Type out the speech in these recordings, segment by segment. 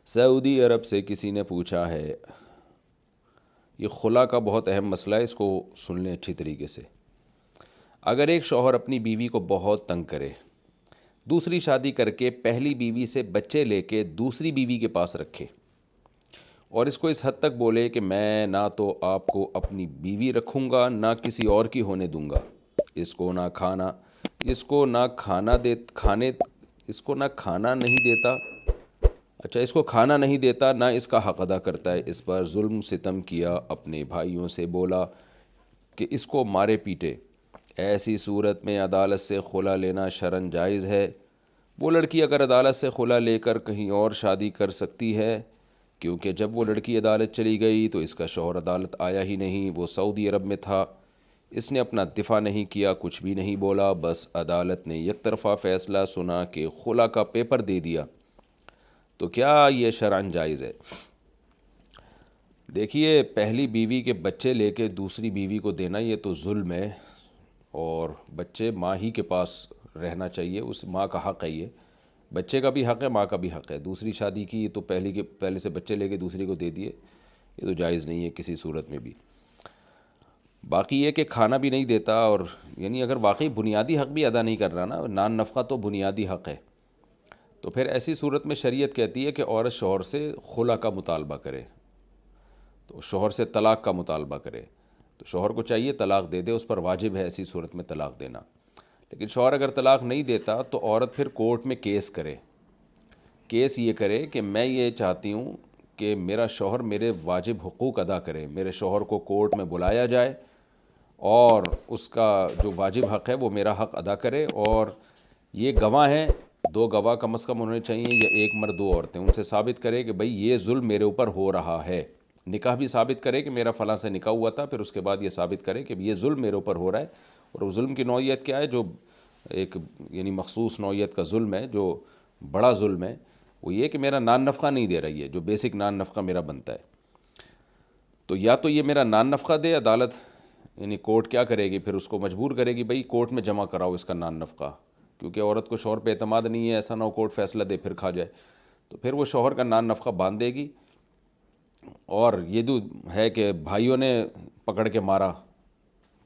سعودی عرب سے کسی نے پوچھا ہے، یہ خلا کا بہت اہم مسئلہ ہے، اس کو سن لیں اچھی طریقے سے۔ اگر ایک شوہر اپنی بیوی کو بہت تنگ کرے، دوسری شادی کر کے پہلی بیوی سے بچے لے کے دوسری بیوی کے پاس رکھے اور اس کو اس حد تک بولے کہ میں نہ تو آپ کو اپنی بیوی رکھوں گا نہ کسی اور کی ہونے دوں گا، اس کو نہ کھانا نہیں دیتا، اس کو کھانا نہیں دیتا، نہ اس کا حق ادا کرتا ہے، اس پر ظلم ستم کیا، اپنے بھائیوں سے بولا کہ اس کو مارے پیٹے، ایسی صورت میں عدالت سے خلا لینا شرعاً جائز ہے۔ وہ لڑکی اگر عدالت سے خلا لے کر کہیں اور شادی کر سکتی ہے، کیونکہ جب وہ لڑکی عدالت چلی گئی تو اس کا شوہر عدالت آیا ہی نہیں، وہ سعودی عرب میں تھا، اس نے اپنا دفاع نہیں کیا، کچھ بھی نہیں بولا، بس عدالت نے یک طرفہ فیصلہ سنا کہ خلا کا پیپر دے دیا، تو کیا یہ شرعاً جائز ہے؟ دیکھیے، پہلی بیوی کے بچے لے کے دوسری بیوی کو دینا یہ تو ظلم ہے، اور بچے ماں ہی کے پاس رہنا چاہیے، اس ماں کا حق ہے، یہ بچے کا بھی حق ہے، ماں کا بھی حق ہے۔ دوسری شادی کی تو پہلے سے بچے لے کے دوسری کو دے دیے، یہ تو جائز نہیں ہے کسی صورت میں بھی۔ باقی یہ کہ کھانا بھی نہیں دیتا، اور یعنی اگر واقعی بنیادی حق بھی ادا نہیں کر رہا نا، نان نفقہ تو بنیادی حق ہے، تو پھر ایسی صورت میں شریعت کہتی ہے کہ عورت شوہر سے خلا کا مطالبہ کرے، تو شوہر سے طلاق کا مطالبہ کرے، تو شوہر کو چاہیے طلاق دے دے، اس پر واجب ہے ایسی صورت میں طلاق دینا۔ لیکن شوہر اگر طلاق نہیں دیتا تو عورت پھر کورٹ میں کیس کرے، کیس یہ کرے کہ میں یہ چاہتی ہوں کہ میرا شوہر میرے واجب حقوق ادا کرے، میرے شوہر کو کورٹ میں بلایا جائے اور اس کا جو واجب حق ہے وہ میرا حق ادا کرے، اور یہ گواہ ہیں، 2 گواہ کم از کم ہونے چاہیے، یا 1 مرد 2 عورتیں، ان سے ثابت کرے کہ بھئی یہ ظلم میرے اوپر ہو رہا ہے، نکاح بھی ثابت کرے کہ میرا فلاں سے نکاح ہوا تھا، پھر اس کے بعد یہ ثابت کرے کہ یہ ظلم میرے اوپر ہو رہا ہے، اور وہ ظلم کی نوعیت کیا ہے، جو ایک یعنی مخصوص نوعیت کا ظلم ہے، جو بڑا ظلم ہے، وہ یہ کہ میرا نان نفقہ نہیں دے رہی ہے، جو بیسک نان نفقہ میرا بنتا ہے، تو یا تو یہ میرا نان نفقہ دے، عدالت یعنی کورٹ کیا کرے گی، پھر اس کو مجبور کرے گی بھئی کورٹ میں جمع کراؤ اس کا نان نفقہ، کیونکہ عورت کو شوہر پہ اعتماد نہیں ہے، ایسا نہ ہو کورٹ فیصلہ دے پھر کھا جائے، تو پھر وہ شوہر کا نان نفقہ باندھ دے گی۔ اور یہ جو ہے کہ بھائیوں نے پکڑ کے مارا،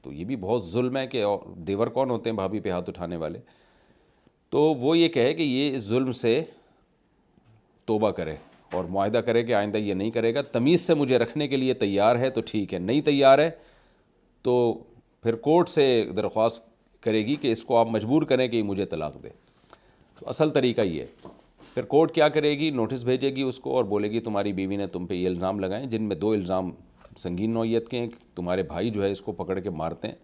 تو یہ بھی بہت ظلم ہے، کہ دیور کون ہوتے ہیں بھابھی پہ ہاتھ اٹھانے والے، تو وہ یہ کہے کہ یہ اس ظلم سے توبہ کرے اور معاہدہ کرے کہ آئندہ یہ نہیں کرے گا، تمیز سے مجھے رکھنے کے لیے تیار ہے تو ٹھیک ہے، نہیں تیار ہے تو پھر کورٹ سے درخواست کرے گی کہ اس کو آپ مجبور کریں کہ یہ مجھے طلاق دے۔ تو اصل طریقہ یہ ہے، پھر کورٹ کیا کرے گی، نوٹس بھیجے گی اس کو اور بولے گی تمہاری بیوی نے تم پہ یہ الزام لگائیں، جن میں 2 الزام سنگین نوعیت کے ہیں، تمہارے بھائی جو ہے اس کو پکڑ کے مارتے ہیں،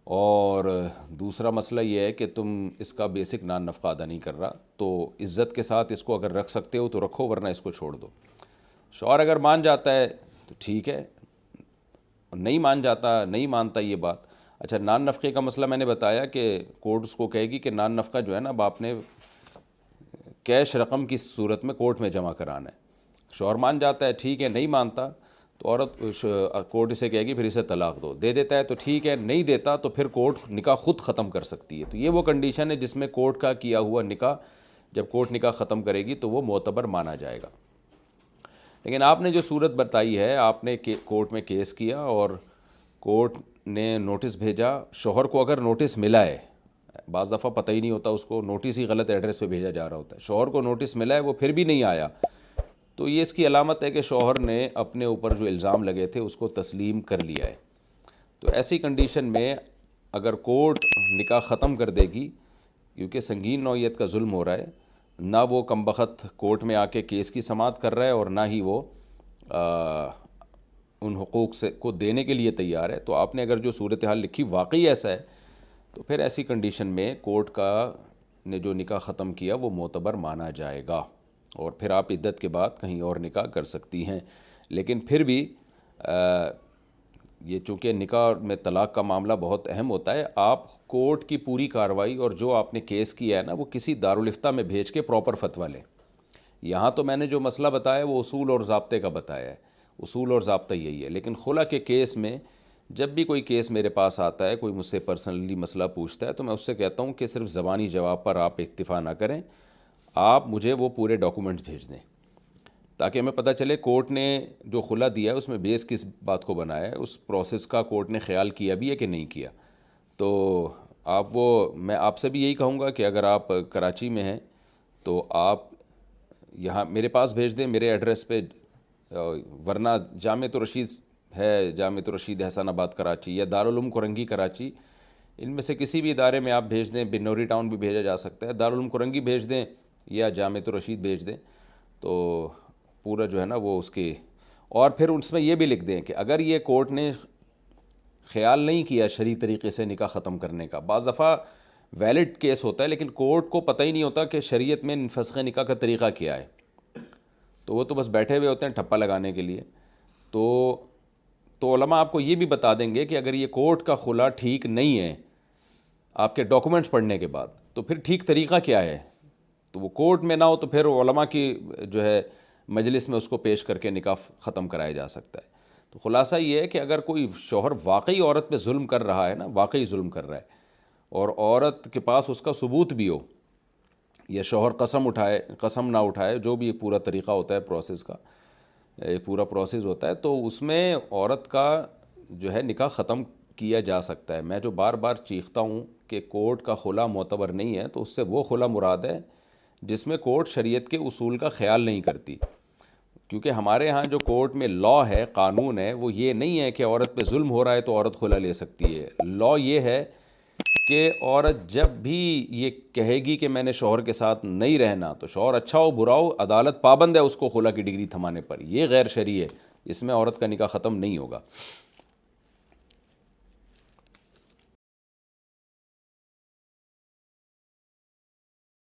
اور دوسرا مسئلہ یہ ہے کہ تم اس کا بیسک نان نفقہ ادا نہیں کر رہا، تو عزت کے ساتھ اس کو اگر رکھ سکتے ہو تو رکھو، ورنہ اس کو چھوڑ دو۔ شوہر اگر مان جاتا ہے تو ٹھیک ہے، نہیں مانتا یہ بات۔ اچھا، نان نفقے کا مسئلہ میں نے بتایا کہ کورٹ اس کو کہے گی کہ نان نفقہ جو ہے نا باپ نے کیش رقم کی صورت میں کورٹ میں جمع کرانا ہے۔ شوہر مان جاتا ہے ٹھیک ہے، نہیں مانتا تو عورت کورٹ اسے کہے گی پھر اسے طلاق دو، دے دیتا ہے تو ٹھیک ہے، نہیں دیتا تو پھر کورٹ نکاح خود ختم کر سکتی ہے۔ تو یہ وہ کنڈیشن ہے جس میں کورٹ کا کیا ہوا نکاح، جب کورٹ نکاح ختم کرے گی تو وہ معتبر مانا جائے گا۔ لیکن آپ نے جو صورت بتائی ہے، آپ نے کورٹ میں کیس کیا اور کورٹ نے نوٹس بھیجا، شوہر کو اگر نوٹس ملا ہے، بعض دفعہ پتہ ہی نہیں ہوتا، اس کو نوٹس ہی غلط ایڈریس پہ بھیجا جا رہا ہوتا ہے، شوہر کو نوٹس ملا ہے وہ پھر بھی نہیں آیا، تو یہ اس کی علامت ہے کہ شوہر نے اپنے اوپر جو الزام لگے تھے اس کو تسلیم کر لیا ہے۔ تو ایسی کنڈیشن میں اگر کورٹ نکاح ختم کر دے گی، کیونکہ سنگین نوعیت کا ظلم ہو رہا ہے، نہ وہ کم بخت کورٹ میں آ کے کیس کی سماعت کر رہا ہے اور نہ ہی وہ ان حقوق کو دینے کے لیے تیار ہے، تو آپ نے اگر جو صورتحال لکھی واقعی ایسا ہے، تو پھر ایسی کنڈیشن میں کورٹ کا نے جو نکاح ختم کیا وہ معتبر مانا جائے گا، اور پھر آپ عدت کے بعد کہیں اور نکاح کر سکتی ہیں۔ لیکن پھر بھی یہ چونکہ نکاح میں طلاق کا معاملہ بہت اہم ہوتا ہے، آپ کورٹ کی پوری کارروائی اور جو آپ نے کیس کیا ہے نا، وہ کسی دارالفتہ میں بھیج کے پراپر فتویٰ لیں۔ یہاں تو میں نے جو مسئلہ بتایا وہ اصول اور ضابطے کا بتایا ہے، اصول اور ضابطہ یہی ہے، لیکن خلا کے کیس میں جب بھی کوئی کیس میرے پاس آتا ہے، کوئی مجھ سے پرسنلی مسئلہ پوچھتا ہے، تو میں اس سے کہتا ہوں کہ صرف زبانی جواب پر آپ اکتفا نہ کریں، آپ مجھے وہ پورے ڈاکومنٹس بھیج دیں تاکہ ہمیں پتہ چلے کورٹ نے جو خلا دیا ہے اس میں بیس کس بات کو بنایا ہے، اس پروسیس کا کورٹ نے خیال کیا بھی ہے کہ نہیں کیا۔ تو میں آپ سے بھی یہی کہوں گا کہ اگر آپ کراچی میں ہیں تو آپ یہاں میرے پاس بھیج دیں میرے ایڈریس پہ، ورنہ جامعۃ الرشید ہے، جامعۃ الرشید احسان آباد کراچی یا دارالعلوم کرنگی کراچی، ان میں سے کسی بھی ادارے میں آپ بھیج دیں، بنوری ٹاؤن بھی بھیجا جا سکتا ہے، دارالعلوم کرنگی بھیج دیں یا جامعۃ الرشید بھیج دیں، تو پورا جو ہے نا وہ اس کی، اور پھر اس میں یہ بھی لکھ دیں کہ اگر یہ کورٹ نے خیال نہیں کیا شرعی طریقے سے نکاح ختم کرنے کا، بعض دفعہ ویلڈ کیس ہوتا ہے لیکن کورٹ کو پتہ ہی نہیں ہوتا کہ شریعت میں فسخ نکاح کا طریقہ کیا ہے، تو وہ تو بس بیٹھے ہوئے ہوتے ہیں ٹھپا لگانے کے لیے۔ تو علماء آپ کو یہ بھی بتا دیں گے کہ اگر یہ کورٹ کا خلا ٹھیک نہیں ہے آپ کے ڈاکومنٹس پڑھنے کے بعد، تو پھر ٹھیک طریقہ کیا ہے، تو وہ کورٹ میں نہ ہو تو پھر علماء کی جو ہے مجلس میں اس کو پیش کر کے نکاح ختم کرایا جا سکتا ہے۔ تو خلاصہ یہ ہے کہ اگر کوئی شوہر واقعی عورت پہ ظلم کر رہا ہے نا، واقعی ظلم کر رہا ہے، اور عورت کے پاس اس کا ثبوت بھی ہو، یا شوہر قسم نہ اٹھائے، جو بھی پورا طریقہ ہوتا ہے پروسیس کا، ایک پورا پروسیس ہوتا ہے، تو اس میں عورت کا جو ہے نکاح ختم کیا جا سکتا ہے۔ میں جو بار بار چیختا ہوں کہ کورٹ کا خلا معتبر نہیں ہے، تو اس سے وہ خلا مراد ہے جس میں کورٹ شریعت کے اصول کا خیال نہیں کرتی، کیونکہ ہمارے ہاں جو کورٹ میں لاء ہے، قانون ہے، وہ یہ نہیں ہے کہ عورت پہ ظلم ہو رہا ہے تو عورت خلا لے سکتی ہے۔ لاء یہ ہے کہ عورت جب بھی یہ کہے گی کہ میں نے شوہر کے ساتھ نہیں رہنا، تو شوہر اچھا ہو برا ہو، عدالت پابند ہے اس کو خلا کی ڈگری تھمانے پر، یہ غیر شرعی ہے، اس میں عورت کا نکاح ختم نہیں ہوگا۔